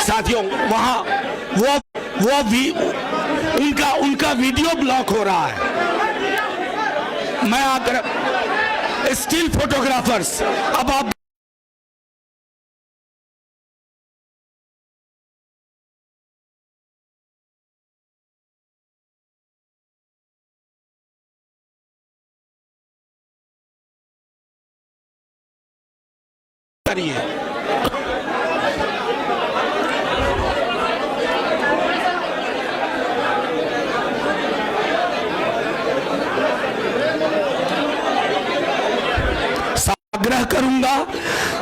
साथियों वहां उनका वीडियो ब्लॉक हो रहा है। मैं आग्रह स्टिल फोटोग्राफर्स, अब आप करिए। आग्रह करूंगा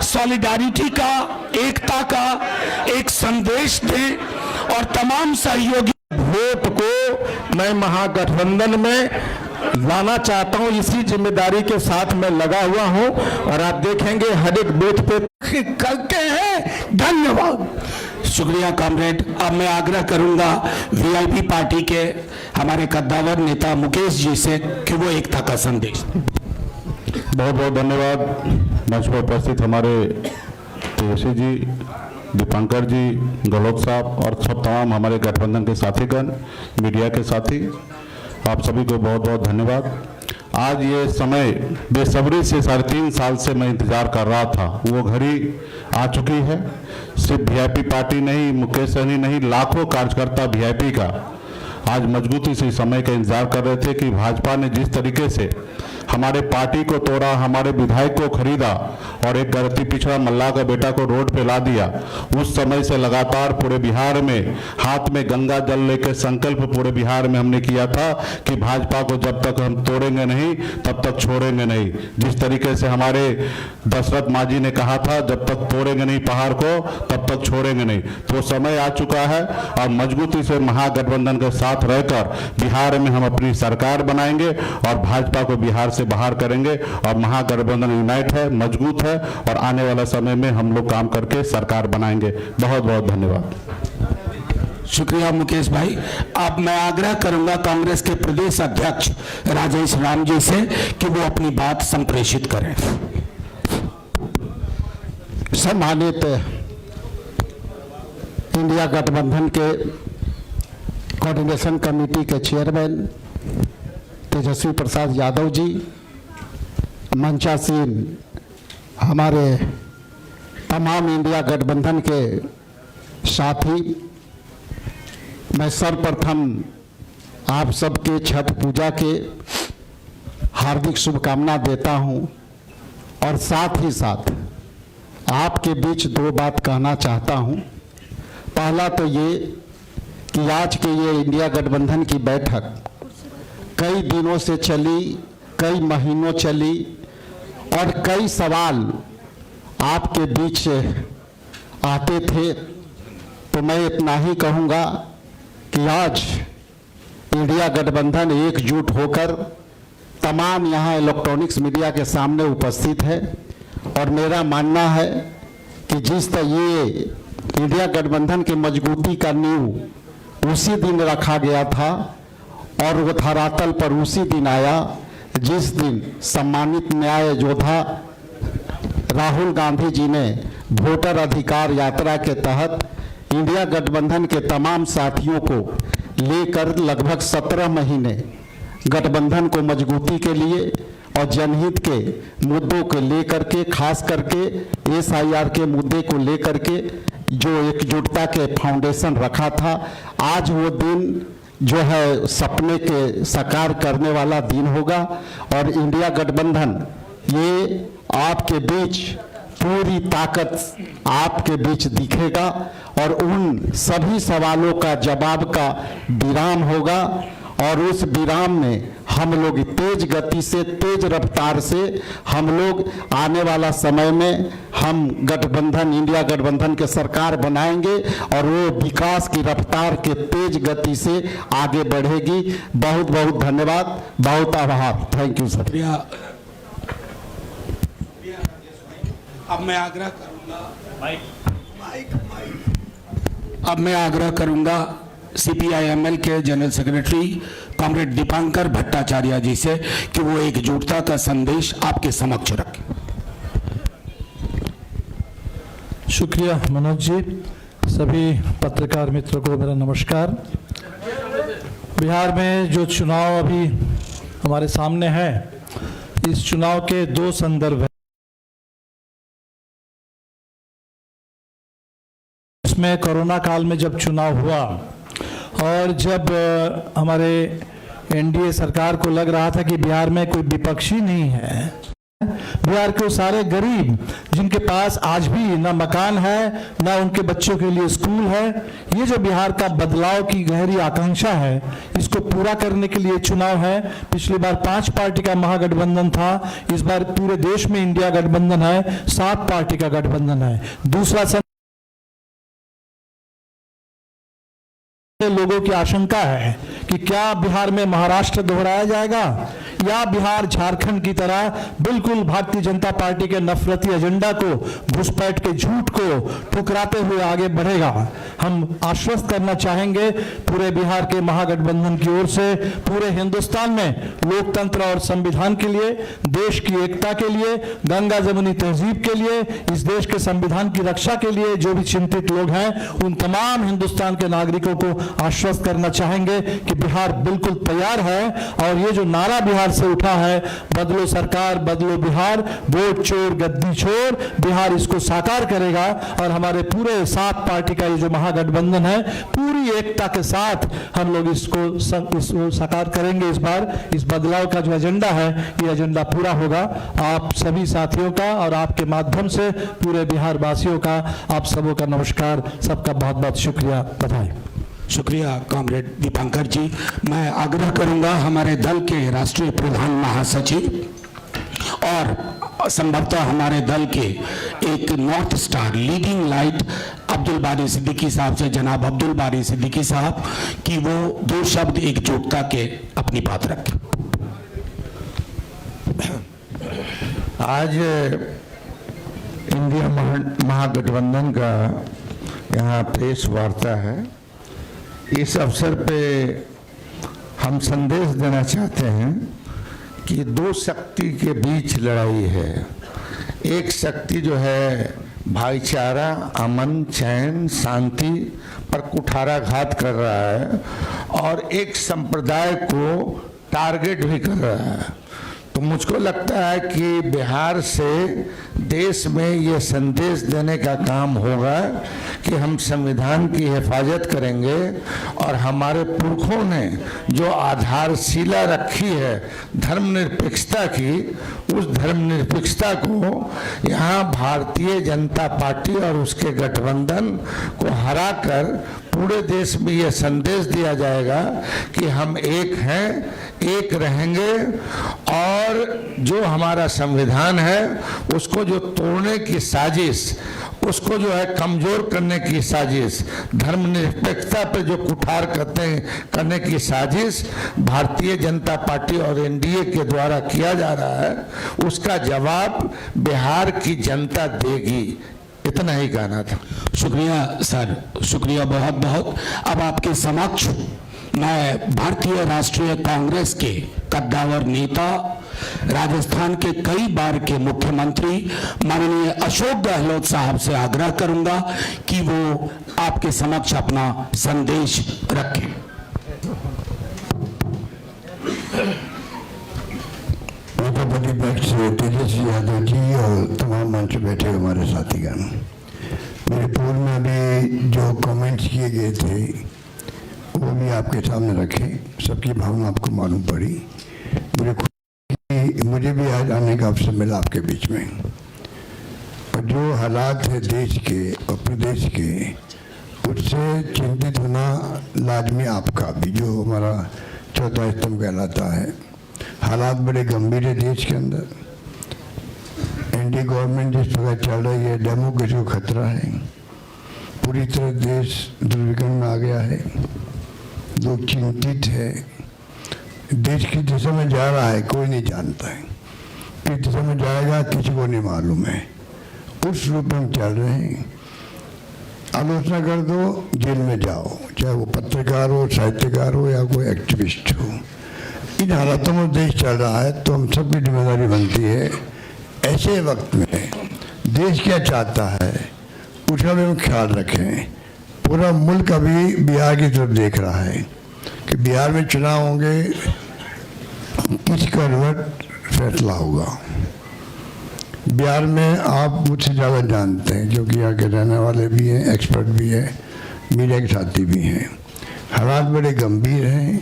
सॉलिडारिटी का, एकता का एक संदेश दें और तमाम सहयोगी वोट को मैं महागठबंधन में लाना चाहता हूं। इसी जिम्मेदारी के साथ मैं लगा हुआ हूं और आप देखेंगे हर एक बूथ पे करते हैं। धन्यवाद, शुक्रिया कॉमरेड। अब मैं आग्रह करूंगा वीआईपी पार्टी के हमारे कद्दावर नेता मुकेश जी से कि वो एकता का संदेश। बहुत बहुत धन्यवाद। मंच पर उपस्थित हमारे तेजस्वी जी, दीपांकर जी, गहलोत साहब और सब तमाम हमारे गठबंधन के साथीगण, मीडिया के साथी, आप सभी को बहुत बहुत धन्यवाद। आज ये समय बेसब्री से 3.5 साल से मैं इंतजार कर रहा था, वो घड़ी आ चुकी है। सिर्फ वीआईपी पार्टी नहीं, मुकेश सहनी नहीं, लाखों कार्यकर्ता वीआईपी का आज मजबूती से समय का इंतजार कर रहे थे कि भाजपा ने जिस तरीके से हमारे पार्टी को तोड़ा, हमारे विधायक को खरीदा और एक गलती पिछड़ा मल्ला का बेटा को रोड पे ला दिया, उस समय से लगातार पूरे बिहार में हाथ में गंगा जल लेकर संकल्प पूरे बिहार में हमने किया था कि भाजपा को जब तक हम तोड़ेंगे नहीं तब तक छोड़ेंगे नहीं। जिस तरीके से हमारे दशरथ मांझी ने कहा था, जब तक तोड़ेंगे नहीं पहाड़ को तब तक छोड़ेंगे नहीं। तो समय आ चुका है और मजबूती से महागठबंधन के साथ रहकर बिहार में हम अपनी सरकार बनाएंगे और भाजपा को बिहार से बाहर करेंगे। और महागठबंधन यूनाइट है, मजबूत है और आने वाला समय में हम लोग काम करके सरकार बनाएंगे। बहुत बहुत धन्यवाद। शुक्रिया मुकेश भाई। अब मैं आग्रह करूंगा कांग्रेस के प्रदेश अध्यक्ष राजेश राम जी से कि वो अपनी बात संप्रेषित करें। सम्मानित इंडिया गठबंधन के कोऑर्डिनेशन कमेटी के चेयरमैन तेजस्वी प्रसाद यादव जी, मंचासीन हमारे तमाम इंडिया गठबंधन के साथी, मैं सर्वप्रथम आप सबके छठ पूजा के हार्दिक शुभकामना देता हूं और साथ ही साथ आपके बीच 2 बात कहना चाहता हूं। पहला तो ये कि आज के ये इंडिया गठबंधन की बैठक कई दिनों से चली, कई महीनों चली और कई सवाल आपके बीच आते थे। तो मैं इतना ही कहूँगा कि आज इंडिया गठबंधन एकजुट होकर तमाम यहाँ इलेक्ट्रॉनिक्स मीडिया के सामने उपस्थित है और मेरा मानना है कि जिस तरह ये इंडिया गठबंधन के मजबूती का नींव उसी दिन रखा गया था और वो धरातल पर उसी दिन आया जिस दिन सम्मानित न्याय योद्धा राहुल गांधी जी ने वोटर अधिकार यात्रा के तहत इंडिया गठबंधन के तमाम साथियों को लेकर लगभग 17 महीने गठबंधन को मजबूती के लिए और जनहित के मुद्दों को लेकर के, खास करके SIR के मुद्दे को लेकर के जो एकजुटता के फाउंडेशन रखा था, आज वो दिन जो है सपने के साकार करने वाला दिन होगा और इंडिया गठबंधन ये आपके बीच पूरी ताकत आपके बीच दिखेगा और उन सभी सवालों का जवाब का विराम होगा और उस विराम में हम लोग तेज गति से, तेज रफ्तार से हम लोग आने वाला समय में हम गठबंधन, इंडिया गठबंधन के सरकार बनाएंगे और वो विकास की रफ्तार के तेज गति से आगे बढ़ेगी। बहुत बहुत धन्यवाद, बहुत आभार। Thank you sir. अब मैं आग्रह करूंगा CPI-ML के general secretary comrade Dipankar Bhattacharya ji से कि वो एकजुटता का संदेश आपके समक्ष रखें। शुक्रिया मनोज जी। सभी पत्रकार मित्रों को मेरा नमस्कार। बिहार में जो चुनाव अभी हमारे सामने है, इस चुनाव के दो संदर्भ हैं। इसमें कोरोना काल में जब चुनाव हुआ और जब हमारे एनडीए सरकार को लग रहा था कि बिहार में कोई विपक्षी नहीं है, बिहार के सारे गरीब जिनके पास आज भी ना मकान है ना उनके बच्चों के लिए स्कूल है, ये जो बिहार का बदलाव की गहरी आकांक्षा है, इसको पूरा करने के लिए चुनाव है। पिछली बार 5 पार्टी का महागठबंधन था, इस बार पूरे देश में इंडिया गठबंधन है, 7 पार्टी का गठबंधन है। दूसरा लोगों की आशंका है कि क्या बिहार में महाराष्ट्र दोहराया जाएगा या बिहार झारखंड की तरह बिल्कुल भारतीय जनता पार्टी के नफरती एजेंडा को, घुसपैठ के झूठ को ठुकराते हुए आगे बढ़ेगा। हम आश्वस्त करना चाहेंगे पूरे बिहार के महागठबंधन की ओर से, पूरे हिंदुस्तान में लोकतंत्र और संविधान के लिए, देश की एकता के लिए, गंगा जमुनी तहजीब के लिए, इस देश के संविधान की रक्षा के लिए जो भी चिंतित लोग हैं, उन तमाम हिंदुस्तान के नागरिकों को आश्वस्त करना चाहेंगे कि बिहार बिल्कुल तैयार है। और ये जो नारा बिहार से उठा है, बदलो सरकार बदलो बिहार, वोट चोर गद्दी छोड़, बिहार इसको साकार करेगा। और हमारे पूरे 7 पार्टी का ये जो महागठबंधन है, पूरी एकता के साथ हम लोग इसको साकार करेंगे। इस बार इस बदलाव का जो एजेंडा है, ये एजेंडा पूरा होगा। आप सभी साथियों का और आपके माध्यम से पूरे बिहार वासियों का, आप सबों का नमस्कार, सबका बहुत बहुत शुक्रिया, बधाई। शुक्रिया कॉमरेड दीपांकर जी। मैं आग्रह करूंगा हमारे दल के राष्ट्रीय प्रधान महासचिव और संभवतः हमारे दल के एक north star leading light Abdul बारी सिद्दीकी साहब से, जनाब अब्दुल बारी सिद्दीकी साहब, कि वो 2 शब्द एकजुटता के अपनी बात रखें। आज इंडिया महागठबंधन का यहाँ प्रेस वार्ता है। इस अवसर पे हम संदेश देना चाहते हैं कि 2 शक्ति के बीच लड़ाई है। एक शक्ति जो है भाईचारा, अमन, चैन, शांति पर कुठाराघात कर रहा है और एक संप्रदाय को टारगेट भी कर रहा है। तो मुझको लगता है कि बिहार से देश में ये संदेश देने का काम होगा कि हम संविधान की हिफाजत करेंगे और हमारे पुरखों ने जो आधारशिला रखी है धर्मनिरपेक्षता की, उस धर्मनिरपेक्षता को यहाँ भारतीय जनता पार्टी और उसके गठबंधन को हराकर पूरे देश में ये संदेश दिया जाएगा कि हम एक हैं, एक रहेंगे और जो हमारा संविधान है उसको जो तोड़ने की साजिश, उसको जो है कमजोर करने की साजिश, धर्मनिरपेक्षता पे जो कुठार करने की साजिश भारतीय जनता पार्टी और एनडीए के द्वारा किया जा रहा है, उसका जवाब बिहार की जनता देगी। इतना ही कहना था। शुक्रिया सर, शुक्रिया बहुत बहुत। अब आपके समक्ष मैं भारतीय राष्ट्रीय कांग्रेस के कद्दावर नेता, राजस्थान के कई बार के मुख्यमंत्री माननीय अशोक गहलोत साहब से आग्रह करूंगा कि वो आपके समक्ष अपना संदेश रखें। प्रतिपक्ष तेजस्वी यादव जी और तमाम मंच बैठे हमारे साथीगण, मेरे पूर्व में भी जो कमेंट्स किए गए थे वो भी आपके सामने रखे। सबकी भावना आपको मालूम पड़ी। मुझे भी आज आने का अवसर मिला आपके बीच में। और जो हालात है देश के और प्रदेश के, उससे चिंतित होना लाजमी आपका भी, जो हमारा चौथा स्तंभ कहलाता है। हालात बड़े गंभीर है देश के अंदर। एनडीए गवर्नमेंट जिस प्रकार चल रही है, डेमोक्रेसी को खतरा है। पूरी तरह देश दुर्विघटन में आ गया है। लोग चिंतित है। देश किस दिशा में जा रहा है कोई नहीं जानता है। किस दिशा में जाएगा किसी को नहीं मालूम है। उस रूप में चल रहे हैं। आलोचना कर दो, जेल में जाओ, चाहे वो पत्रकार हो, साहित्यकार हो या कोई एक्टिविस्ट हो। इन हालातों में देश चल रहा है, तो हम सबकी जिम्मेदारी बनती है ऐसे वक्त में देश क्या चाहता है उसका भी हम ख्याल रखें। पूरा मुल्क अभी बिहार की तरफ देख रहा है कि बिहार में चुनाव होंगे, किस करवट फैसला होगा। बिहार में आप मुझसे ज़्यादा जानते हैं क्योंकि यहाँ के रहने वाले भी हैं, एक्सपर्ट भी हैं, मीडिया के साथी भी हैं। हालात बड़े गंभीर हैं,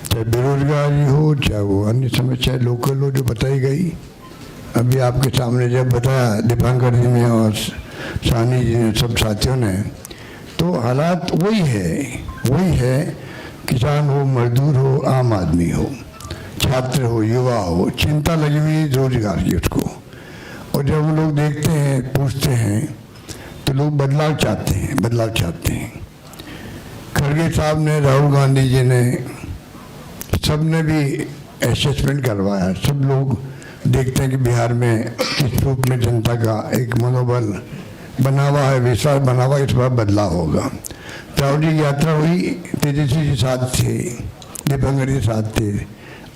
चाहे बेरोजगारी हो, चाहे वो अन्य समस्या लोकल हो जो बताई गई। अभी आपके सामने जब बताया दीपांकर जी ने और सानी जी ने, सब साथियों ने, तो हालात वही है। किसान हो, मजदूर हो, आम आदमी हो, छात्र हो, युवा हो, चिंता लगी हुई रोजगार की उसको। और जब हम लोग देखते हैं, पूछते हैं, तो लोग बदलाव चाहते हैं। खड़गे साहब ने, राहुल गांधी जी ने, सब ने भी असेसमेंट करवाया। सब लोग देखते हैं कि बिहार में किस रूप में जनता का एक मनोबल बना हुआ है, विश्वास बना हुआ, इस बार बदलाव होगा। राहुल जी की यात्रा हुई, तेजस्वी जी साथ थे, दीपांकर जी साथ थे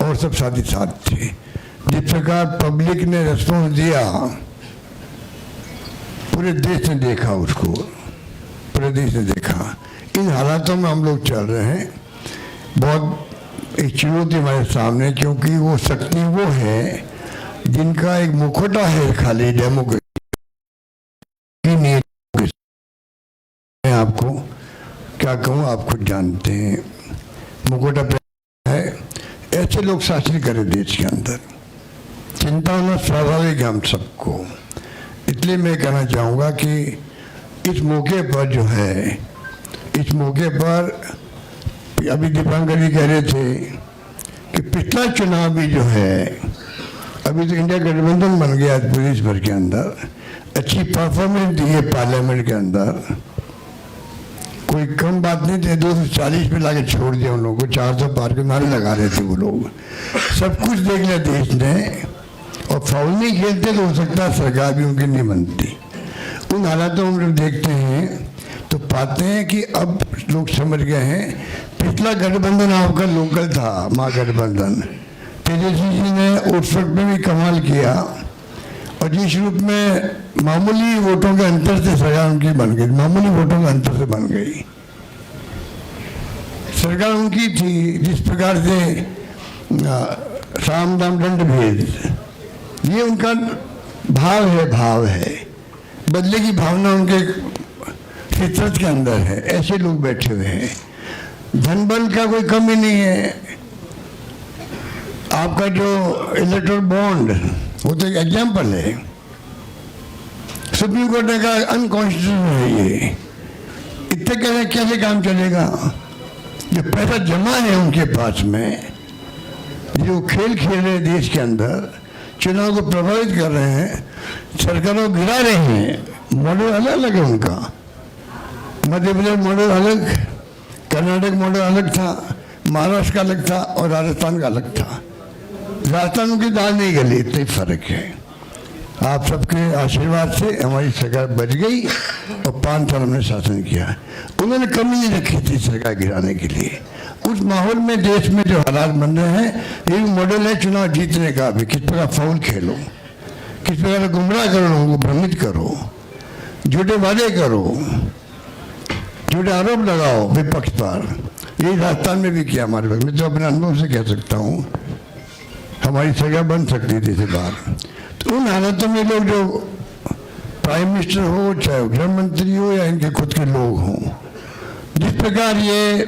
और सब साथी साथ थे। जिस प्रकार पब्लिक ने रेस्पॉन्स दिया, पूरे देश ने देखा उसको, पूरे देश ने देखा। इन हालातों में हम लोग चल रहे हैं। बहुत एक चुनौती हमारे सामने, क्योंकि वो शक्ति वो है जिनका एक मुखौटा है खाली डेमोक्रेसी। मैं आपको क्या कहूँ, आप खुद जानते हैं, मुखौटा है। ऐसे लोग शासन करें देश के अंदर, चिंता होना स्वाभाविक है हम सबको। इसलिए मैं कहना चाहूँगा कि इस मौके पर जो है, इस मौके पर अभी दीपांकर जी कह रहे थे कि पिछला चुनाव भी जो है, अभी तो इंडिया गठबंधन बन गया प्रदेश भर के अंदर, अच्छी परफॉर्मेंस दी है पार्लियामेंट के अंदर, कोई कम बात नहीं थे। 240 पे लाके छोड़ दिया उन लोगों को, 400 पार के नारे लगा रहे थे वो लोग। सब कुछ देख लिया देश ने, और फाउल नहीं खेलते तो हो सकता है सरकार भी उनकी नहीं बनती। उन हालातों में हम लोग देखते हैं तो पाते हैं कि अब लोग समझ गए हैं, पिछला गठबंधन आपका लोकल था, महागठबंधन। तेजस्वी जी ने उस वक्त में भी कमाल किया, और जिस रूप में मामूली वोटों के अंतर से सरकार उनकी बन गई, मामूली वोटों के अंतर से बन गई सरकार उनकी थी। जिस प्रकार से साम दाम दंड भेद, ये उनका भाव है। बदले की भावना उनके फितरत के अंदर है। ऐसे लोग बैठे हुए हैं, धन बल का कोई कमी नहीं है। आपका जो इलेक्टोरल बॉन्ड, वो तो एक एग्जाम्पल है। सुप्रीम कोर्ट ने कहा अनकॉन्स्टिट्यूशनल है ये। इतने कैसे काम चलेगा? जो पैसा जमा है उनके पास में, जो खेल खेल रहे हैं देश के अंदर, चुनाव को प्रभावित कर रहे हैं, सरकारों को गिरा रहे हैं। मॉडल अलग अलग है उनका। मध्य प्रदेश मॉडल अलग, कर्नाटक मॉडल अलग था, महाराष्ट्र का अलग था और राजस्थान का अलग था। राजस्थान की दाल नहीं गली, इतना ही फर्क है। आप सबके आशीर्वाद से हमारी सरकार बच गई और 5 साल हमने शासन किया। उन्होंने कमी नहीं रखी थी सरकार गिराने के लिए। उस माहौल में देश में जो हालात बन रहे हैं, ये मॉडल है चुनाव जीतने का भी। किस प्रकार फाउल खेलो, किस प्रकार गुमराह करो, लोगों को भ्रमित करो, झूठे वादे करो, झूठे आरोप लगाओ विपक्ष पर। यही राजस्थान में भी किया हमारे पास। मैं तो अपने अनुभव से कह सकता हूँ, हमारी सरकार बन सकती थी इस बार। तो उन हालातों में लोग जो प्राइम मिनिस्टर हो, चाहे गृह मंत्री हो, या इनके खुद के लोग हों, जिस प्रकार ये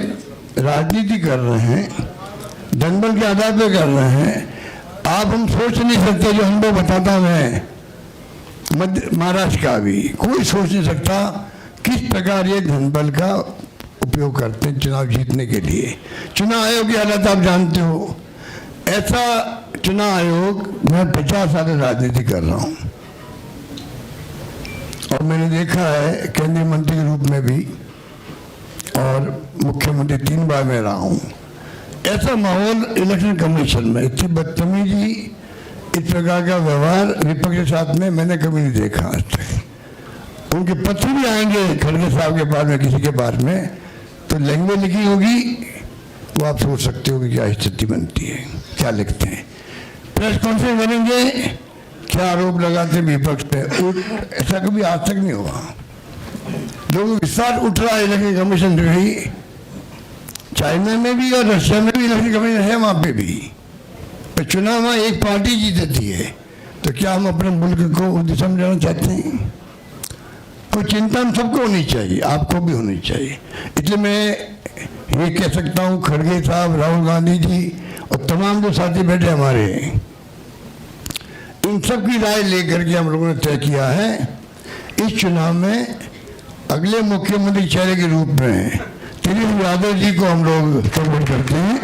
राजनीति कर रहे हैं, दंगल के आधार पर कर रहे हैं, आप हम सोच नहीं सकते। जो अनुभव बताता मैं महाराष्ट्र का भी, कोई सोच नहीं सकता किस प्रकार ये धनबल का उपयोग करते हैं चुनाव जीतने के लिए। चुनाव आयोग की हालत आप जानते हो। ऐसा चुनाव आयोग, मैं 50 साल राजनीति कर रहा हूँ और मैंने देखा है केंद्रीय मंत्री के रूप में भी, और मुख्यमंत्री 3 बार मैं रहा हूँ। ऐसा माहौल इलेक्शन कमीशन में, इतनी बदतमीजी, इस प्रकार का व्यवहार विपक्ष के साथ में मैंने कभी नहीं देखा आज तक। उनके पत्र भी आएंगे खड़गे साहब के पास में, किसी के पास में, तो लैंग्वेज लिखी होगी, वो आप सोच सकते हो कि क्या स्थिति बनती है, क्या लिखते हैं। प्रेस कॉन्फ्रेंस करेंगे, क्या आरोप लगाते हैं विपक्ष पे, ऐसा कभी आज तक नहीं हुआ। लोगों के साथ उठ रहा है इलेक्शन कमीशन भी, चाइना में भी और रशिया में भी इलेक्शन कमीशन है, वहाँ पे भी। पर चुनाव में एक पार्टी जीतती है, तो क्या हम अपने मुल्क को उस दिशा में जाना चाहते हैं? तो चिंता हम सबको होनी चाहिए, आपको भी होनी चाहिए। इसलिए मैं ये कह सकता हूँ, खड़गे साहब, राहुल गांधी जी और तमाम जो साथी बैठे हमारे, इन सब की राय लेकर के हम लोगों ने तय किया है इस चुनाव में अगले मुख्यमंत्री चेहरे के रूप में तेजस्वी यादव जी को हम लोग सपोर्ट करते हैं,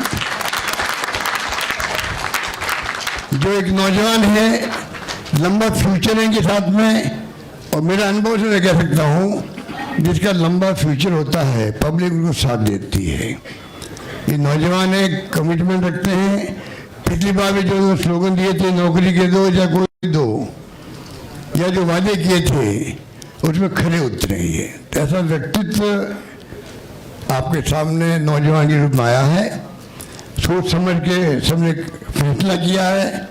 जो एक नौजवान है, लंबा फ्यूचर है इनके साथ में। और मेरा अनुभव से मैं कह सकता हूँ, जिसका लंबा फ्यूचर होता है पब्लिक उनको साथ देती है। ये नौजवान है, कमिटमेंट रखते हैं। पिछली बार भी जो स्लोगन दिए थे, नौकरी के दो या कोई दो, या जो वादे किए थे उसमें खरे उतरे। ये तो ऐसा व्यक्तित्व आपके सामने नौजवान के रूप में आया है, सोच समझ के सबने फैसला किया है।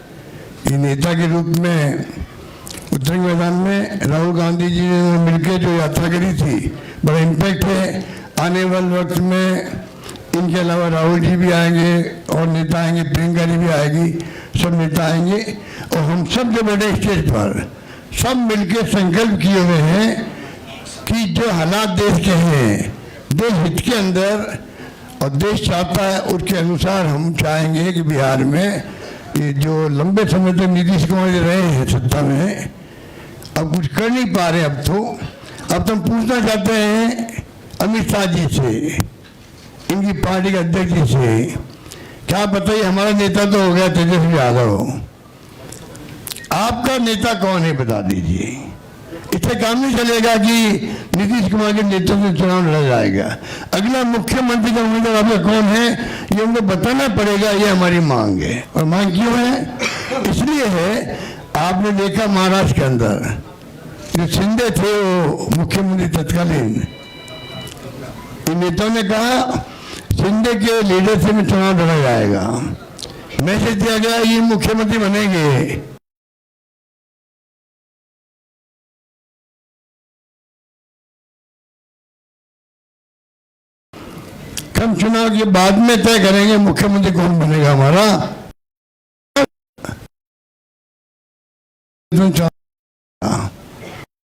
ये नेता के रूप में उत्तरी मैदान में राहुल गांधी जी ने मिलकर जो यात्रा करी थी, बड़ा इम्पैक्ट है। आने वाले वक्त में इनके अलावा राहुल जी भी आएंगे और नेता आएंगे, प्रियंका जी भी आएगी, सब नेता आएंगे। और हम सब जो बैठे स्टेज पर सब मिलकर संकल्प किए हुए हैं कि जो हालात देश के हैं, देश हित के अंदर और देश चाहता है उसके अनुसार हम चाहेंगे कि बिहार में ये जो लंबे समय तक नीतीश कुमार जी रहे हैं सत्ता में, अब कुछ कर नहीं पा रहे। अब तो हम पूछना चाहते हैं अमित शाह जी से, इनकी पार्टी के अध्यक्ष जी से, क्या बताइए, हमारा नेता तो हो गया तेजस्वी यादव, आपका नेता कौन है बता दीजिए। इससे काम नहीं चलेगा कि नीतीश कुमार के नेतृत्व में चुनाव लड़ा जाएगा। अगला मुख्यमंत्री का उम्मीदवार आपका कौन है ये उनको बताना पड़ेगा, ये हमारी मांग है। और मांग क्यों है? इसलिए है, आपने देखा महाराष्ट्र के अंदर जो शिंदे थे वो मुख्यमंत्री तत्कालीन, इन नेताओं ने कहा शिंदे के लीडरशिप में चुनाव लड़ा जाएगा। मैसेज दिया गया ये मुख्यमंत्री बनेंगे। हम चुनाव के बाद में तय करेंगे मुख्यमंत्री कौन बनेगा हमारा।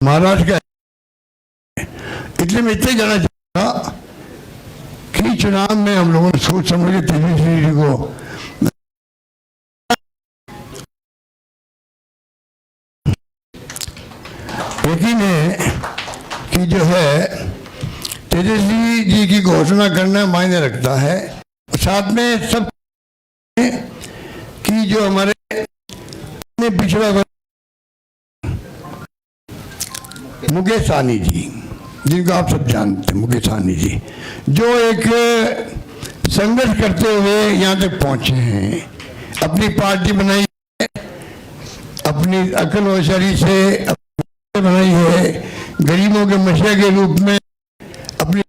महाराष्ट्र का, इसलिए मैं इतने जाना चाहूंगा कि चुनाव में हम लोगों ने सोच समझ के तेजस्वी जी को यकीन है कि जो है तेजस्वी जी की घोषणा करना मायने रखता है। साथ में सब कि जो हमारे पिछड़ा वर्ग मुकेश सहनी जी, जिनको आप सब जानते हैं, मुकेश सहनी जी जो एक संघर्ष करते हुए यहाँ तक पहुँचे हैं, अपनी पार्टी बनाई है, अपनी अकल और शरीर से बनाई है, गरीबों के मसीहा के रूप में अपनी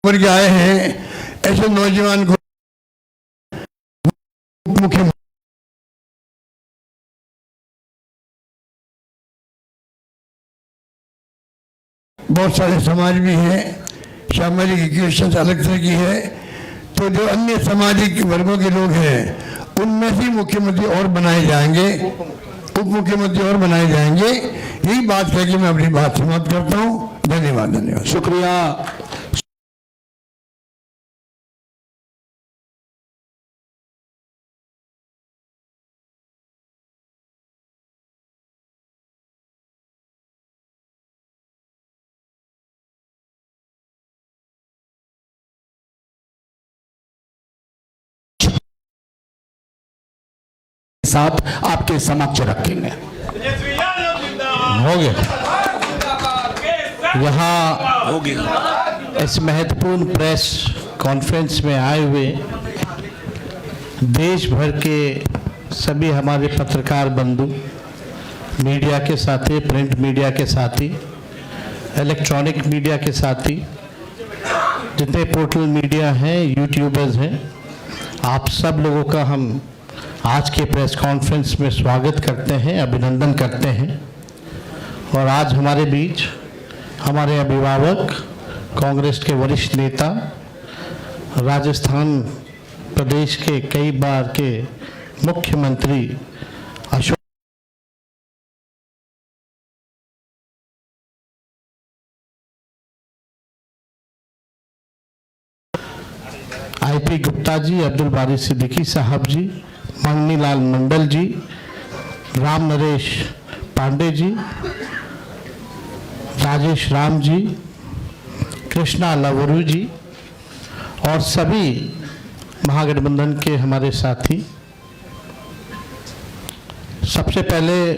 उम्र के आए हैं। ऐसे नौजवान को मुख्यमंत्री बहुत सारे समाज भी हैं, सामाजिक इक्वेशन अलग तरह की है, तो जो अन्य सामाजिक वर्गों के लोग हैं उनमें से मुख्यमंत्री और बनाए जाएंगे, उप मुख्यमंत्री और बनाए जाएंगे। यही बात कह के मैं अपनी बात समाप्त करता हूँ। धन्यवाद। धन्यवाद, शुक्रिया। साथ आपके समक्ष रखेंगे। हो गया यहाँ हो गया। इस महत्वपूर्ण प्रेस कॉन्फ्रेंस में आए हुए देश भर के सभी हमारे पत्रकार बंधु, मीडिया के साथी, प्रिंट मीडिया के साथी, इलेक्ट्रॉनिक मीडिया के साथी, जितने पोर्टल मीडिया हैं, यूट्यूबर्स हैं, आप सब लोगों का हम आज के प्रेस कॉन्फ्रेंस में स्वागत करते हैं, अभिनंदन करते हैं। और आज हमारे बीच हमारे अभिभावक, कांग्रेस के वरिष्ठ नेता, राजस्थान प्रदेश के कई बार के मुख्यमंत्री अशोक आईपी गुप्ता जी, अब्दुल बारी सिद्दीकी साहब जी, मंगनी लाल मंडल जी, राम नरेश पांडे जी, राजेश राम जी, कृष्णा लवरू जी और सभी महागठबंधन के हमारे साथी। सबसे पहले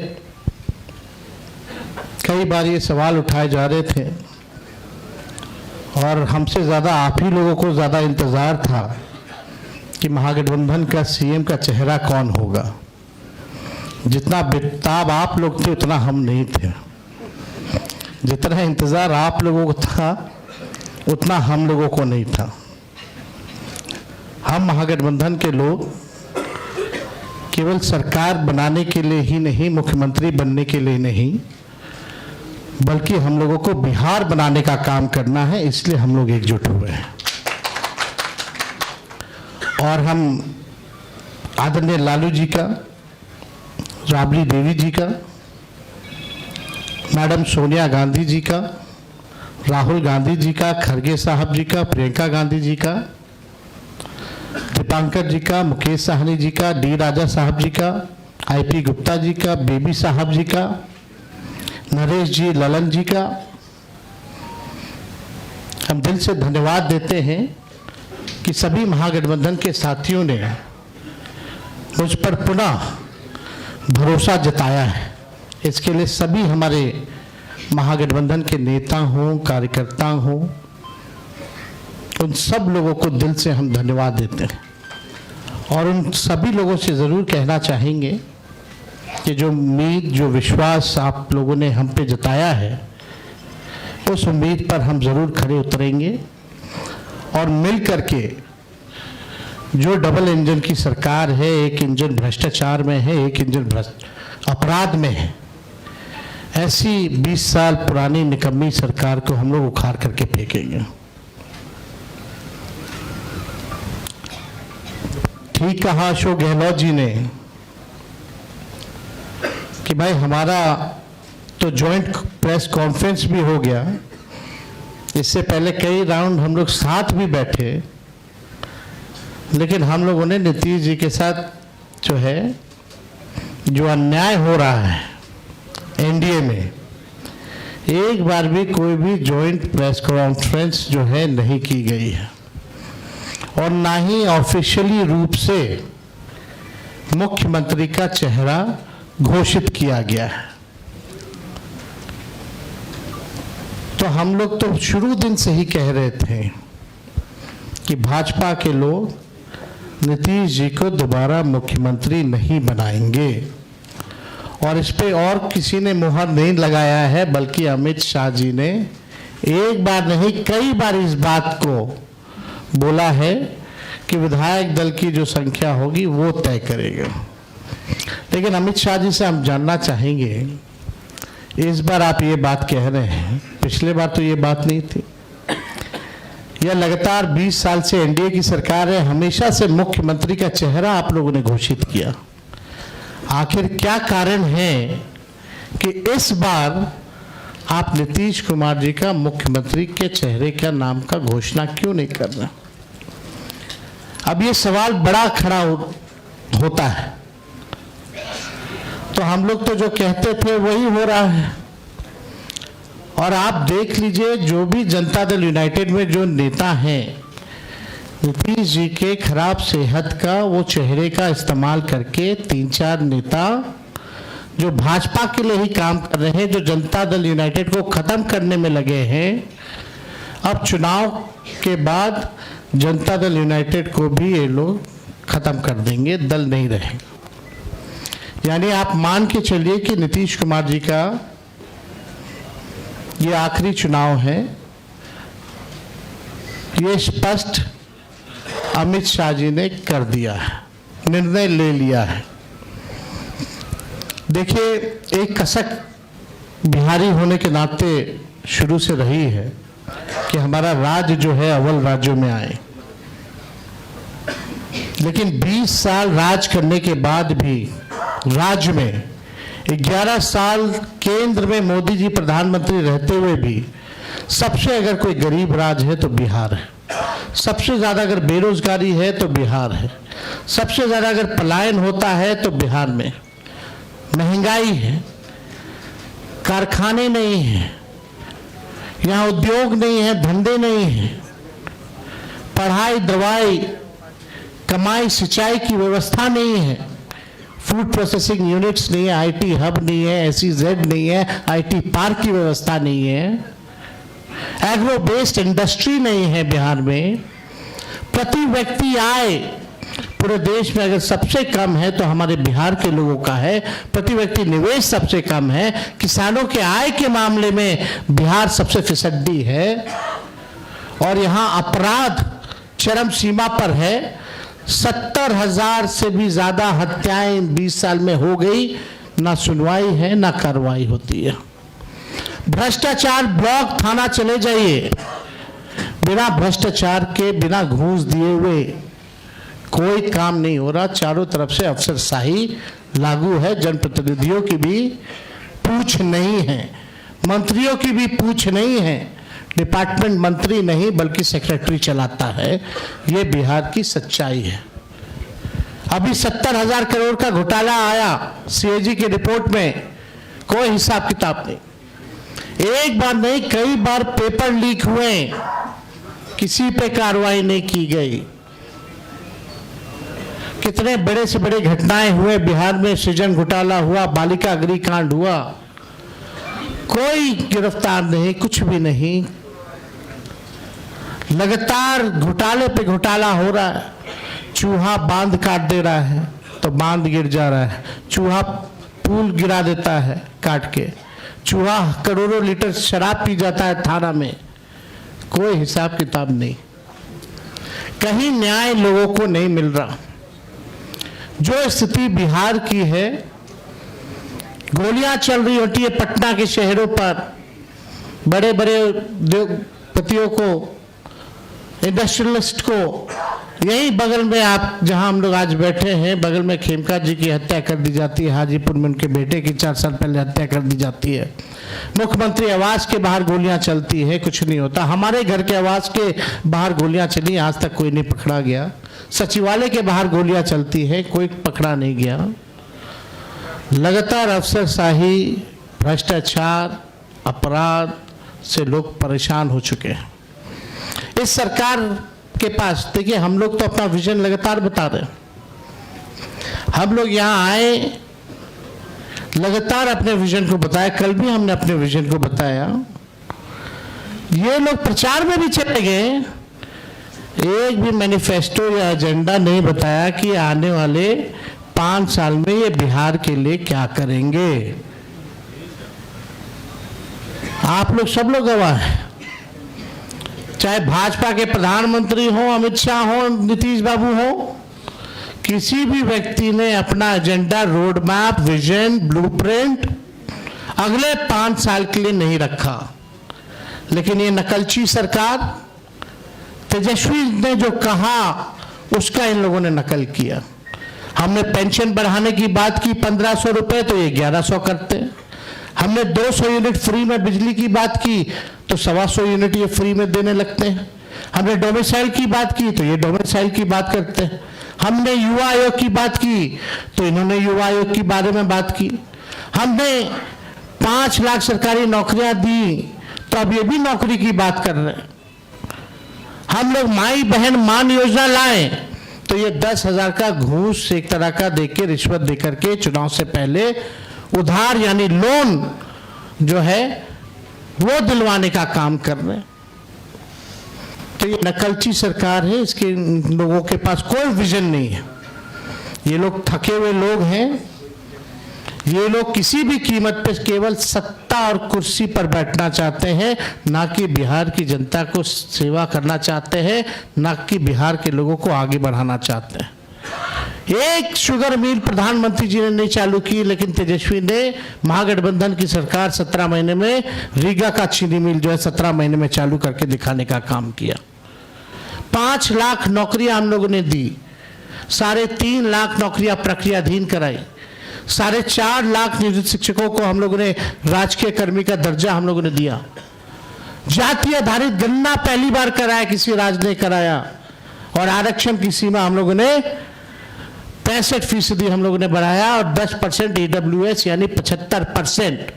कई बार ये सवाल उठाए जा रहे थे और हमसे ज़्यादा आप ही लोगों को ज़्यादा इंतज़ार था कि महागठबंधन का सीएम का चेहरा कौन होगा। जितना बेताब आप लोग थे उतना हम नहीं थे। जितना इंतज़ार आप लोगों को था उतना हम लोगों को नहीं था। हम महागठबंधन के लोग केवल सरकार बनाने के लिए ही नहीं, मुख्यमंत्री बनने के लिए नहीं, बल्कि हम लोगों को बिहार बनाने का काम करना है, इसलिए हम लोग एकजुट हुए हैं। और हम आदरणीय लालू जी का, राबड़ी देवी जी का, मैडम सोनिया गांधी जी का, राहुल गांधी जी का, खरगे साहब जी का, प्रियंका गांधी जी का, दीपांकर जी का, मुकेश साहनी जी का, डी राजा साहब जी का, आईपी गुप्ता जी का, बेबी साहब जी का, नरेश जी, ललन जी का हम दिल से धन्यवाद देते हैं कि सभी महागठबंधन के साथियों ने मुझ पर पुनः भरोसा जताया है। इसके लिए सभी हमारे महागठबंधन के नेता हों, कार्यकर्ता हों, उन सब लोगों को दिल से हम धन्यवाद देते हैं। और उन सभी लोगों से ज़रूर कहना चाहेंगे कि जो उम्मीद, जो विश्वास आप लोगों ने हम पे जताया है, उस उम्मीद पर हम ज़रूर खड़े उतरेंगे और मिल करके जो डबल इंजन की सरकार है, एक इंजन भ्रष्टाचार में है, एक इंजन अपराध में है, ऐसी 20 साल पुरानी निकम्मी सरकार को हम लोग उखाड़ करके फेंकेंगे। ठीक कहा अशोक गहलोत जी ने कि भाई हमारा तो जॉइंट प्रेस कॉन्फ्रेंस भी हो गया, इससे पहले कई राउंड हम लोग साथ भी बैठे, लेकिन हम लोगों ने नीतीश जी के साथ जो है, जो अन्याय हो रहा है एनडीए में, एक बार भी कोई भी जॉइंट प्रेस कॉन्फ्रेंस जो है नहीं की गई है और ना ही ऑफिशियली रूप से मुख्यमंत्री का चेहरा घोषित किया गया है। तो हम लोग तो शुरू दिन से ही कह रहे थे कि भाजपा के लोग नीतीश जी को दोबारा मुख्यमंत्री नहीं बनाएंगे और इस पे और किसी ने मुहर नहीं लगाया है, बल्कि अमित शाह जी ने एक बार नहीं कई बार इस बात को बोला है कि विधायक दल की जो संख्या होगी वो तय करेगा। लेकिन अमित शाह जी से हम जानना चाहेंगे, इस बार आप ये बात कह रहे हैं, पिछले बार तो ये बात नहीं थी। यह लगातार 20 साल से एनडीए की सरकार है, हमेशा से मुख्यमंत्री का चेहरा आप लोगों ने घोषित किया। आखिर क्या कारण है कि इस बार आप नीतीश कुमार जी का मुख्यमंत्री के चेहरे का नाम का घोषणा क्यों नहीं कर रहे? अब ये सवाल बड़ा खड़ा होता है। तो हम लोग तो जो कहते थे वही हो रहा है। और आप देख लीजिए, जो भी जनता दल यूनाइटेड में जो नेता हैं, नीतीश जी के खराब सेहत का वो चेहरे का इस्तेमाल करके 3-4 नेता जो भाजपा के लिए ही काम कर रहे हैं, जो जनता दल यूनाइटेड को खत्म करने में लगे हैं, अब चुनाव के बाद जनता दल यूनाइटेड को भी ये लोग खत्म कर देंगे, दल नहीं रहेगा। यानी आप मान के चलिए कि नीतीश कुमार जी का ये आखिरी चुनाव है। ये स्पष्ट अमित शाह जी ने कर दिया है, निर्णय ले लिया है। देखिए, एक कसक बिहारी होने के नाते शुरू से रही है कि हमारा राज्य जो है अव्वल राज्यों में आए, लेकिन 20 साल राज करने के बाद भी राज्य में 11 साल केंद्र में मोदी जी प्रधानमंत्री रहते हुए भी सबसे अगर कोई गरीब राज्य है तो बिहार है, सबसे ज़्यादा अगर बेरोजगारी है तो बिहार है, सबसे ज़्यादा अगर पलायन होता है तो बिहार में, महंगाई है, कारखाने नहीं हैं, यहाँ उद्योग नहीं है, धंधे नहीं हैं, पढ़ाई दवाई कमाई सिंचाई की व्यवस्था नहीं है, फूड प्रोसेसिंग यूनिट्स नहीं है, आईटी हब नहीं है, SEZ नहीं है, आईटी पार्क की व्यवस्था नहीं है, एग्रो बेस्ड इंडस्ट्री नहीं है बिहार में। प्रति व्यक्ति आय पूरे देश में अगर सबसे कम है तो हमारे बिहार के लोगों का है। प्रति व्यक्ति निवेश सबसे कम है। किसानों के आय के मामले में बिहार सबसे फिसड्डी है और यहाँ अपराध चरम सीमा पर है। 70,000 से भी ज्यादा हत्याएं 20 साल में हो गई, ना सुनवाई है ना कार्रवाई होती है। भ्रष्टाचार ब्लॉक थाना चले जाइए, बिना भ्रष्टाचार के बिना घूस दिए हुए कोई काम नहीं हो रहा। चारों तरफ से अफसरशाही लागू है, जनप्रतिनिधियों की भी पूछ नहीं है, मंत्रियों की भी पूछ नहीं है, डिपार्टमेंट मंत्री नहीं बल्कि सेक्रेटरी चलाता है। ये बिहार की सच्चाई है। अभी 70,000 करोड़ का घोटाला आया CAG की रिपोर्ट में, कोई हिसाब किताब नहीं। एक बार नहीं कई बार पेपर लीक हुए, किसी पे कार्रवाई नहीं की गई। कितने बड़े से बड़े घटनाएं हुए बिहार में, सृजन घोटाला हुआ, बालिका अग्निकांड हुआ, कोई गिरफ्तार नहीं, कुछ भी नहीं। लगातार घोटाले पे घोटाला हो रहा है। चूहा बांध काट दे रहा है तो बांध गिर जा रहा है, चूहा पुल गिरा देता है काट के, चूहा करोड़ों लीटर शराब पी जाता है थाना में, कोई हिसाब किताब नहीं। कहीं न्याय लोगों को नहीं मिल रहा। जो स्थिति बिहार की है, गोलियां चल रही होती है पटना के शहरों पर, बड़े बड़े उद्योगपतियों को, इंडस्ट्रियलिस्ट को। यही बगल में आप जहां हम लोग आज बैठे हैं, बगल में खेमका जी की हत्या कर दी जाती है, हाजीपुर में उनके बेटे की 4 साल पहले हत्या कर दी जाती है। मुख्यमंत्री आवास के बाहर गोलियां चलती है, कुछ नहीं होता। हमारे घर के आवास के बाहर गोलियां चली, आज तक कोई नहीं पकड़ा गया। सचिवालय के बाहर गोलियां चलती है, कोई पकड़ा नहीं गया। लगातार अफसरशाही, भ्रष्टाचार, अपराध से लोग परेशान हो चुके हैं। इस सरकार के पास देखिए, हम लोग तो अपना विजन लगातार बता रहे हैं। हम लोग यहाँ आए, लगातार अपने विजन को बताया, कल भी हमने अपने विजन को बताया। ये लोग प्रचार में भी चले गए, एक भी मैनिफेस्टो या एजेंडा नहीं बताया कि आने वाले 5 साल में ये बिहार के लिए क्या करेंगे। आप लोग सब लोग गवाह हैं, चाहे भाजपा के प्रधानमंत्री हो, अमित शाह हो, नीतीश बाबू हो, किसी भी व्यक्ति ने अपना agenda, road map, vision, blueprint अगले 5 साल के लिए नहीं रखा। लेकिन ये नकलची सरकार, तेजस्वी ने जो कहा उसका इन लोगों ने नकल किया। हमने पेंशन बढ़ाने की बात की 1500 रुपए, तो ये 1100 करते। हमने 200 यूनिट फ्री में बिजली की बात की तो 125 यूनिट ये फ्री में देने लगते हैं। हमने डोमिसाइल की बात की तो ये डोमिसाइल की बात करते हैं। हमने युवा आयोग की बात की तो इन्होंने युवा आयोग के बारे में बात की। हमने 5 लाख सरकारी नौकरियां दी तो अब ये भी नौकरी की बात कर रहे हैं। हम लोग माई बहन मान योजना लाए तो ये 10,000 का घूस एक तरह का देके, रिश्वत देकर के चुनाव से पहले उधार यानी लोन जो है वो दिलवाने का काम कर रहे हैं। तो ये नकलची सरकार है, इसके लोगों के पास कोई विजन नहीं है। ये लोग थके हुए लोग हैं। ये लोग किसी भी कीमत पे केवल सत्ता और कुर्सी पर बैठना चाहते हैं, ना कि बिहार की जनता को सेवा करना चाहते हैं, ना कि बिहार के लोगों को आगे बढ़ाना चाहते हैं। एक शुगर मिल प्रधानमंत्री जी ने नहीं चालू की, लेकिन तेजस्वी ने महागठबंधन की सरकार 17 महीने में रीगा का चीनी मिल जो है 17 महीने में चालू करके दिखाने का काम किया। 5 लाख नौकरियां हम लोगों ने दी, 3.5 लाख नौकरियां प्रक्रियाधीन कराई, 4.5 लाख नियोजित शिक्षकों को हम लोगों ने राजकीय कर्मी का दर्जा हम लोगों ने दिया। जाति आधारित गणना पहली बार कराया, किसी राज्य ने कराया। और आरक्षण की सीमा हम लोगों ने 65% हम लोगों ने बढ़ाया और 10% EWS यानी 75%।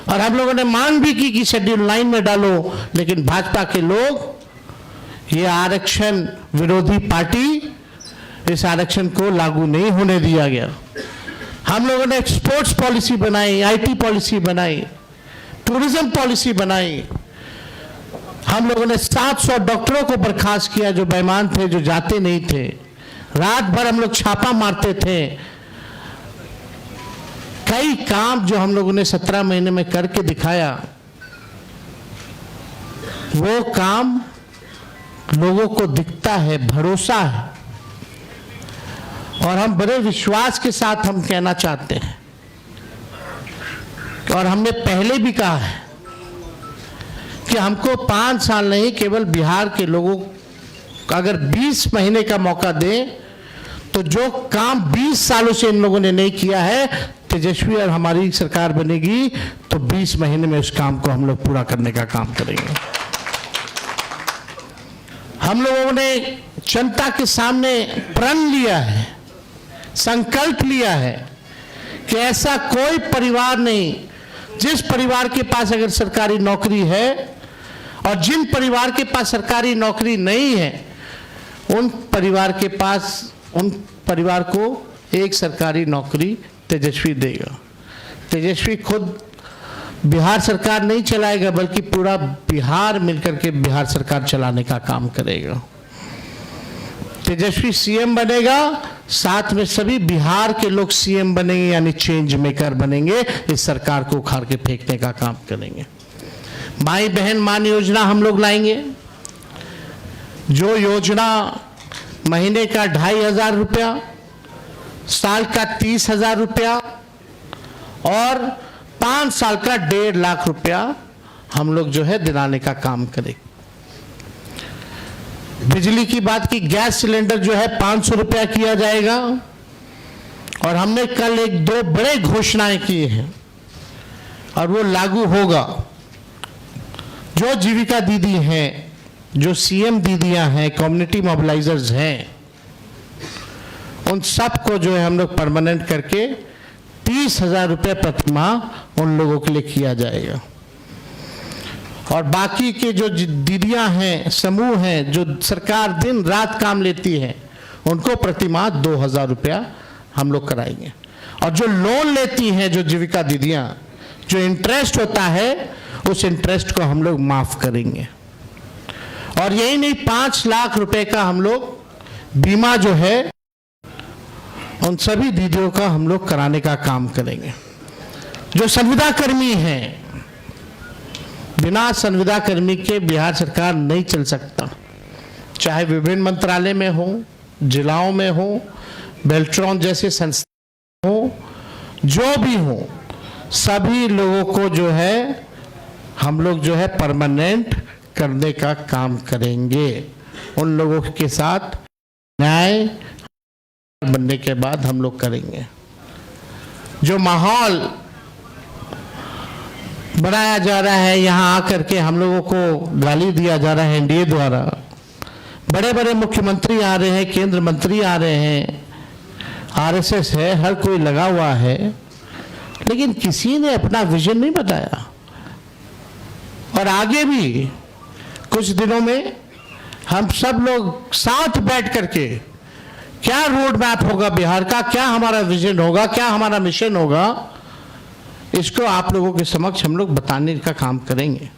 और हम लोगों ने मांग भी की कि शेड्यूल 9 में डालो, लेकिन भाजपा के लोग, ये आरक्षण विरोधी पार्टी, इस आरक्षण को लागू नहीं होने दिया गया। हम लोगों ने एक्सपोर्ट्स पॉलिसी बनाई, IT पॉलिसी बनाई, टूरिज्म पॉलिसी बनाई। हम लोगों ने 700 डॉक्टरों को बर्खास्त किया जो बेईमान थे, जो जाते नहीं थे। रात भर हम लोग छापा मारते थे। कई काम जो हम लोगों ने 17 महीने में करके दिखाया, वो काम लोगों को दिखता है, भरोसा है। और हम बड़े विश्वास के साथ हम कहना चाहते हैं, और हमने पहले भी कहा है कि हमको 5 साल नहीं, केवल बिहार के लोगों को अगर 20 महीने का मौका दें, तो जो काम 20 सालों से इन लोगों ने नहीं किया है, तेजस्वी और हमारी सरकार बनेगी तो 20 महीने में उस काम को हम लोग पूरा करने का काम करेंगे। हम लोगों ने जनता के सामने प्रण लिया है, संकल्प लिया है कि ऐसा कोई परिवार नहीं, जिस परिवार के पास अगर सरकारी नौकरी है और जिन परिवार के पास सरकारी नौकरी नहीं है, उन परिवार को एक सरकारी नौकरी तेजस्वी देगा। तेजस्वी खुद बिहार सरकार नहीं चलाएगा, बल्कि पूरा बिहार मिलकर के बिहार सरकार चलाने का काम करेगा। तेजस्वी CM बनेगा, साथ में सभी बिहार के लोग CM बनेंगे, यानी चेंज मेकर बनेंगे। इस सरकार को उखाड़ के फेंकने का काम करेंगे। माई बहन मान योजना हम लोग लाएंगे, जो योजना महीने का 2,500 रुपया, साल का 30,000 रुपया और 5 साल का 1.5 लाख रुपया हम लोग जो है दिलाने का काम करें। बिजली की बात की, गैस सिलेंडर जो है 500 रुपया किया जाएगा। और हमने कल 1-2 बड़े घोषणाएं की हैं और वो लागू होगा। जो जीविका दीदी हैं, जो CM दीदियां हैं, कम्युनिटी मोबिलाइजर्स हैं, उन सबको जो है हम लोग परमानेंट करके 30,000 रुपये प्रति माह उन लोगों के लिए किया जाएगा। और बाकी के जो दीदियां हैं, समूह हैं, जो सरकार दिन रात काम लेती है, उनको प्रति माह 2,000 रुपया हम लोग कराएंगे। और जो लोन लेती हैं, जो जीविका दीदियां, जो इंटरेस्ट होता है, उस इंटरेस्ट को हम लोग माफ करेंगे। और यही नहीं, 5 लाख रुपए का हम लोग बीमा जो है उन सभी दीदियों का हम लोग कराने का काम करेंगे। जो संविदा कर्मी हैं, बिना संविदा कर्मी के बिहार सरकार नहीं चल सकता। चाहे विभिन्न मंत्रालय में हो, जिलाओं में हो, बेल्ट्रॉन जैसे संस्था हो, जो भी हो, सभी लोगों को जो है हम लोग जो है परमानेंट करने का काम करेंगे। उन लोगों के साथ न्याय बनने के बाद हम लोग करेंगे। जो माहौल बनाया जा रहा है, यहाँ आकर के हम लोगों को गाली दिया जा रहा है NDA द्वारा, बड़े बड़े मुख्यमंत्री आ रहे हैं, केंद्र मंत्री आ रहे हैं, RSS है, हर कोई लगा हुआ है, लेकिन किसी ने अपना विजन नहीं बताया। और आगे भी कुछ दिनों में हम सब लोग साथ बैठ करके क्या रोड मैप होगा बिहार का, क्या हमारा विजन होगा, क्या हमारा मिशन होगा, इसको आप लोगों के समक्ष हम लोग बताने का काम करेंगे।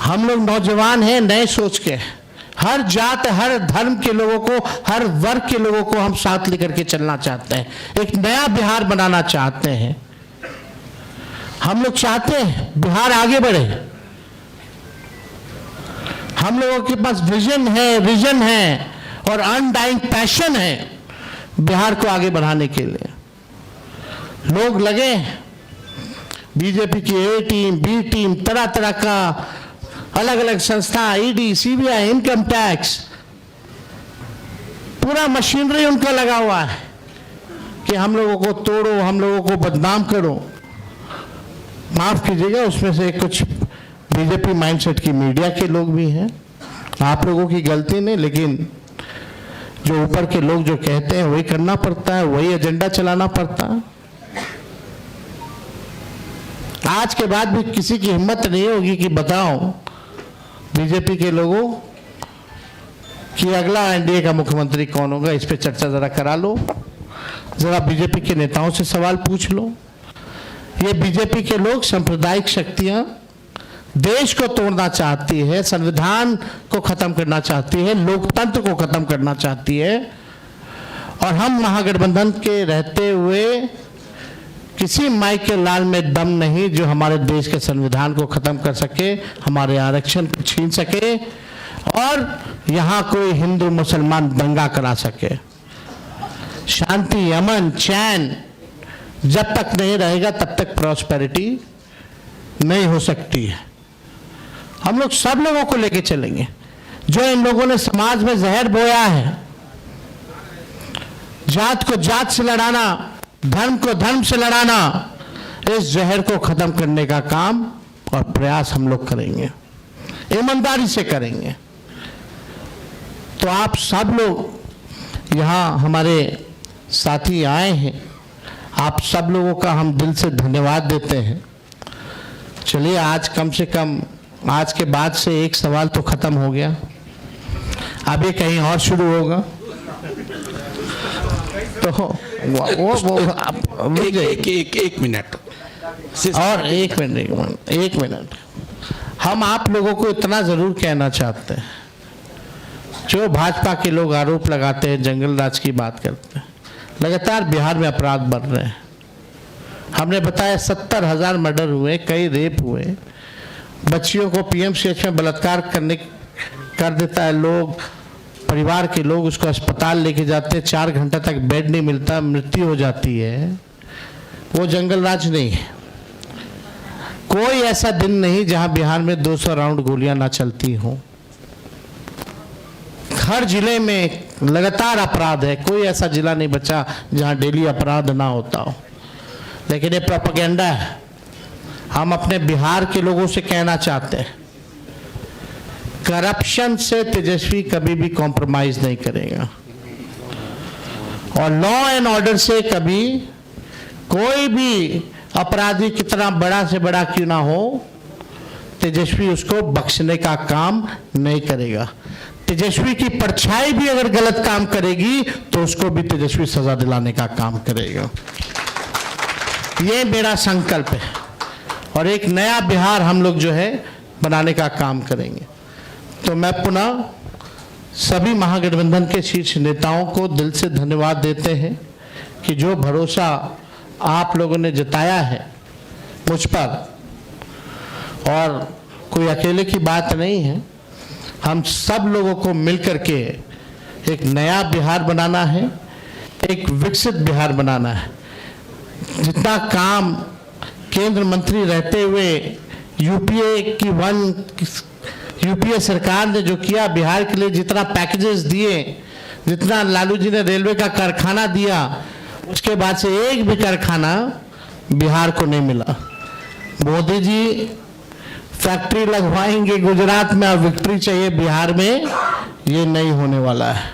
हम लोग नौजवान हैं, नए सोच के, हर जात, हर धर्म के लोगों को, हर वर्ग के लोगों को हम साथ लेकर के चलना चाहते हैं। एक नया बिहार बनाना चाहते हैं। हम लोग चाहते हैं बिहार आगे बढ़े। हम लोगों के पास विजन है, और अनडाइंग पैशन है बिहार को आगे बढ़ाने के लिए। लोग लगे हैं, बीजेपी की ए टीम, बी टीम, तरह तरह का अलग अलग संस्था, ईडी, सीबीआई, इनकम टैक्स, पूरा मशीनरी उनका लगा हुआ है कि हम लोगों को तोड़ो, हम लोगों को बदनाम करो। माफ कीजिएगा, उसमें से कुछ बीजेपी माइंडसेट की मीडिया के लोग भी हैं, आप लोगों की गलती नहीं, लेकिन जो ऊपर के लोग जो कहते हैं वही करना पड़ता है, वही एजेंडा चलाना पड़ता है। आज के बाद भी किसी की हिम्मत नहीं होगी कि बताओ बीजेपी के लोगों कि अगला एनडीए का मुख्यमंत्री कौन होगा। इस पे चर्चा जरा करा लो, जरा बीजेपी के नेताओं से सवाल पूछ लो। ये बीजेपी के लोग सांप्रदायिक शक्तियां देश को तोड़ना चाहती है, संविधान को खत्म करना चाहती है, लोकतंत्र को खत्म करना चाहती है, और हम महागठबंधन के रहते हुए किसी माई के लाल में दम नहीं जो हमारे देश के संविधान को खत्म कर सके, हमारे आरक्षण को छीन सके और यहाँ कोई हिंदू मुसलमान दंगा करा सके। शांति, अमन, चैन जब तक नहीं रहेगा तब तक प्रॉस्पेरिटी नहीं हो सकती है। हम लोग सब लोगों को लेके चलेंगे। जो इन लोगों ने समाज में जहर बोया है, जात को जात से लड़ाना, धर्म को धर्म से लड़ाना, इस जहर को खत्म करने का काम और प्रयास हम लोग करेंगे, ईमानदारी से करेंगे। तो आप सब लोग यहाँ हमारे साथी आए हैं, आप सब लोगों का हम दिल से धन्यवाद देते हैं। चलिए, आज कम से कम आज के बाद से एक सवाल तो खत्म हो गया, अभी कहीं और शुरू होगा। तो एक मिनट और एक मिनट हम आप लोगों को इतना जरूर कहना चाहते हैं, जो भाजपा के लोग आरोप लगाते हैं, जंगल राज की बात करते हैं, लगातार बिहार में अपराध बढ़ रहे हैं। हमने बताया 70,000 मर्डर हुए, कई रेप हुए, बच्चियों को पीएमसीएच में बलात्कार कर देता है लोग, परिवार के लोग उसको अस्पताल लेके जाते हैं, 4 घंटे तक बेड नहीं मिलता, मृत्यु हो जाती है। वो जंगल राज नहीं है। कोई ऐसा दिन नहीं जहां बिहार में 200 राउंड गोलियां ना चलती हों। हर जिले में लगातार अपराध है, कोई ऐसा जिला नहीं बचा जहां डेली अपराध ना होता हो। लेकिन ये प्रोपेगेंडा है। हम अपने बिहार के लोगों से कहना चाहते हैं, करप्शन से तेजस्वी कभी भी कॉम्प्रोमाइज नहीं करेगा, और लॉ एंड ऑर्डर से कभी कोई भी अपराधी कितना बड़ा से बड़ा क्यों ना हो, तेजस्वी उसको बख्शने का काम नहीं करेगा। तेजस्वी की परछाई भी अगर गलत काम करेगी तो उसको भी तेजस्वी सजा दिलाने का काम करेगा। ये मेरा संकल्प है, और एक नया बिहार हम लोग जो है बनाने का काम करेंगे। तो मैं पुनः सभी महागठबंधन के शीर्ष नेताओं को दिल से धन्यवाद देते हैं कि जो भरोसा आप लोगों ने जताया है मुझ पर, और कोई अकेले की बात नहीं है, हम सब लोगों को मिलकर के एक नया बिहार बनाना है, एक विकसित बिहार बनाना है। जितना काम केंद्र मंत्री रहते हुए यूपीए सरकार ने जो किया बिहार के लिए, जितना पैकेजेस दिए, जितना लालू जी ने रेलवे का कारखाना दिया, उसके बाद से एक भी कारखाना बिहार को नहीं मिला। मोदी जी फैक्ट्री लगवाएंगे गुजरात में और विक्ट्री चाहिए बिहार में, ये नहीं होने वाला है।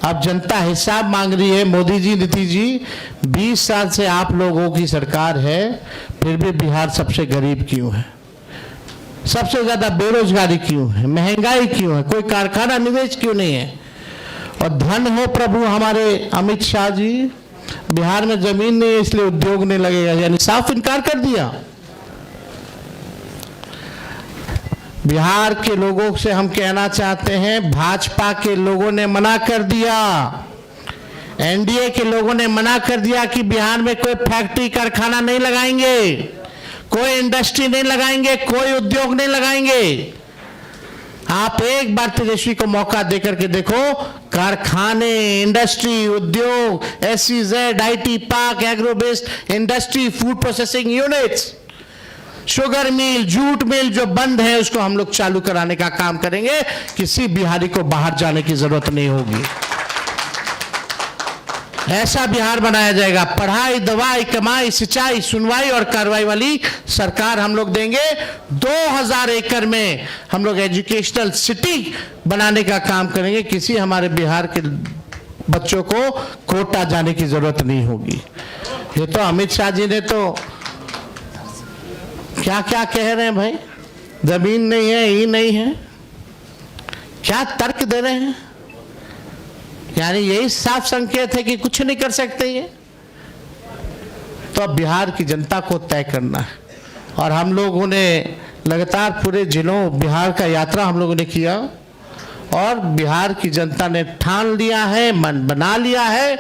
अब जनता हिसाब मांग रही है। मोदी जी, नीतीश जी, 20 साल से आप लोगों की सरकार है, फिर भी बिहार सबसे गरीब क्यों है, सबसे ज्यादा बेरोजगारी क्यों है, महंगाई क्यों है, कोई कारखाना निवेश क्यों नहीं है? और धन हो प्रभु हमारे अमित शाह जी, बिहार में जमीन नहीं है इसलिए उद्योग नहीं लगेगा, यानी साफ इनकार कर दिया। बिहार के लोगों से हम कहना चाहते हैं, भाजपा के लोगों ने मना कर दिया, एनडीए के लोगों ने मना कर दिया कि बिहार में कोई फैक्ट्री कारखाना नहीं लगाएंगे, कोई इंडस्ट्री नहीं लगाएंगे, कोई उद्योग नहीं लगाएंगे। आप एक बार तेजस्वी को मौका देकर के देखो, कारखाने, इंडस्ट्री, उद्योग, SEZ, IT park, agro based industry, food processing units, sugar mill, jute mill जो बंद है उसको हम लोग चालू कराने का काम करेंगे। किसी बिहारी को बाहर जाने की जरूरत नहीं होगी। ऐसा बिहार बनाया जाएगा। पढ़ाई, दवाई, कमाई, सिंचाई, सुनवाई और कार्रवाई वाली सरकार हम लोग देंगे। 2000 एकड़ में हम लोग एजुकेशनल सिटी बनाने का काम करेंगे। किसी हमारे बिहार के बच्चों को कोटा जाने की जरूरत नहीं होगी। ये तो अमित शाह जी ने तो क्या क्या कह रहे हैं भाई, जमीन नहीं है, ये नहीं है, क्या तर्क दे रहे हैं। यानी यही साफ संकेत है कि कुछ नहीं कर सकते ये। तो अब बिहार की जनता को तय करना है। और हम लोगों ने लगातार पूरे जिलों बिहार का यात्रा हम लोगों ने किया और बिहार की जनता ने ठान लिया है, मन बना लिया है,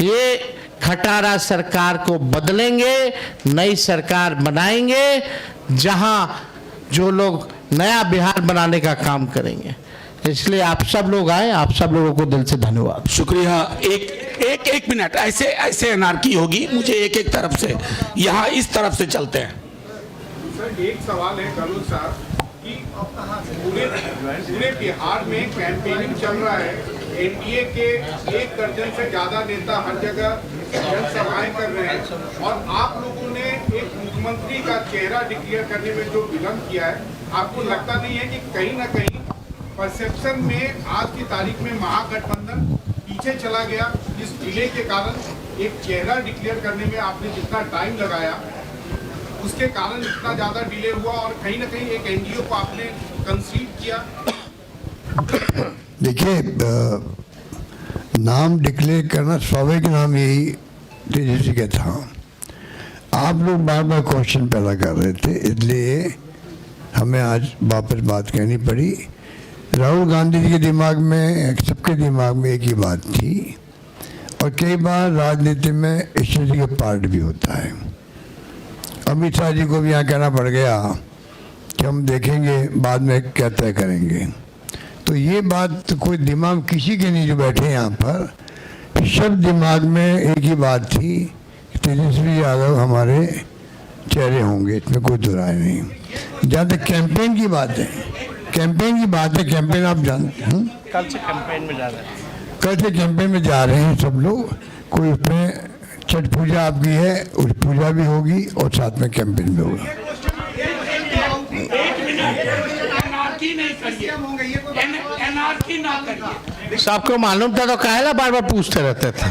ये खटारा सरकार को बदलेंगे, नई सरकार बनाएंगे जहां जो लोग नया बिहार बनाने का काम करेंगे। इसलिए आप सब लोग आए, आप सब लोगों को दिल से धन्यवाद। शुक्रिया। एक मिनट, ऐसे एनार्की होगी। मुझे एक तरफ से, यहाँ इस तरफ से चलते हैं। सर एक सवाल है गहलोत साहब कि पूरे बिहार में कैंपेनिंग चल रहा है। एनडीए के 1 दर्जन से ज्यादा नेता हर जगह जनसभाएं कर रहे हैं और आप लोगों ने एक मुख्यमंत्री का चेहरा डिक्लेयर करने में जो विलंब किया है, आपको लगता नहीं है कि कहीं ना कहीं परसेप्शन में आज की तारीख में महागठबंधन पीछे चला गया? इस डिले के कारण एक चेहरा डिक्लेयर करने में आपने जितना टाइम लगाया उसके कारण इतना ज्यादा डिले हुआ और कहीं ना कहीं एक एनडीए को आपने कंसीड किया। देखिए, नाम डिक्लेयर करना स्वाभाविक नाम यही तेजस्वी का था। आप लोग बार बार क्वेश्चन पैदा कर रहे थे, इसलिए हमें आज वापस बात कहनी पड़ी। राहुल गांधी जी के दिमाग में, सबके दिमाग में एक ही बात थी और कई बार राजनीति में स्ट्रेटजी का पार्ट भी होता है। अमित शाह जी को भी यहाँ कहना पड़ गया कि हम देखेंगे बाद में क्या तय करेंगे। तो ये बात कोई दिमाग किसी के नहीं जो बैठे यहाँ पर, सब दिमाग में एक ही बात थी कि तेजस्वी यादव हमारे चेहरे होंगे, इसमें कोई दो राय नहीं। जहाँ तक कैंपेन की बात है, कैंपेन आप जानते हैं, कल से कैंपेन में जा रहे हैं। कल से कैंपेन में जा रहे हैं सब लोग। कोई उसमें छठ पूजा आपकी है, उस पूजा भी होगी और साथ में कैंपेन भी होगा। सबको मालूम था तो काहेला बार बार पूछते रहते थे।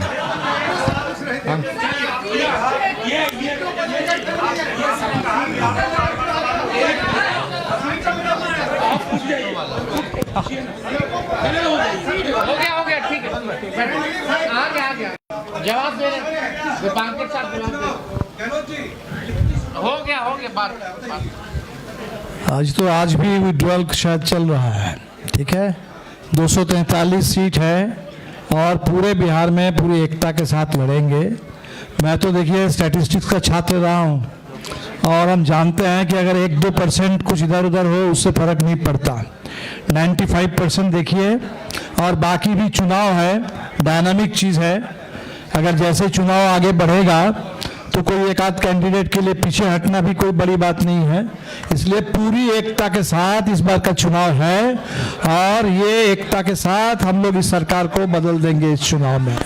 हो गया ठीक है, आ गया जवाब दे रहे दीपांकर साहब, जवाब दे। हो गया बात। आज भी विड्रॉल शायद चल रहा है, ठीक है। 243 सीट है और पूरे बिहार में पूरी एकता के साथ लड़ेंगे। मैं तो देखिए स्टैटिस्टिक्स का छात्र रहा हूँ और हम जानते हैं कि अगर 1-2% कुछ इधर उधर हो उससे फर्क नहीं पड़ता। 95% देखिए, और बाकी भी चुनाव है, डायनामिक चीज़ है। अगर जैसे चुनाव आगे बढ़ेगा तो कोई एक आध कैंडिडेट के लिए पीछे हटना भी कोई बड़ी बात नहीं है। इसलिए पूरी एकता के साथ इस बार का चुनाव है और ये एकता के साथ हम लोग इस सरकार को बदल देंगे इस चुनाव में।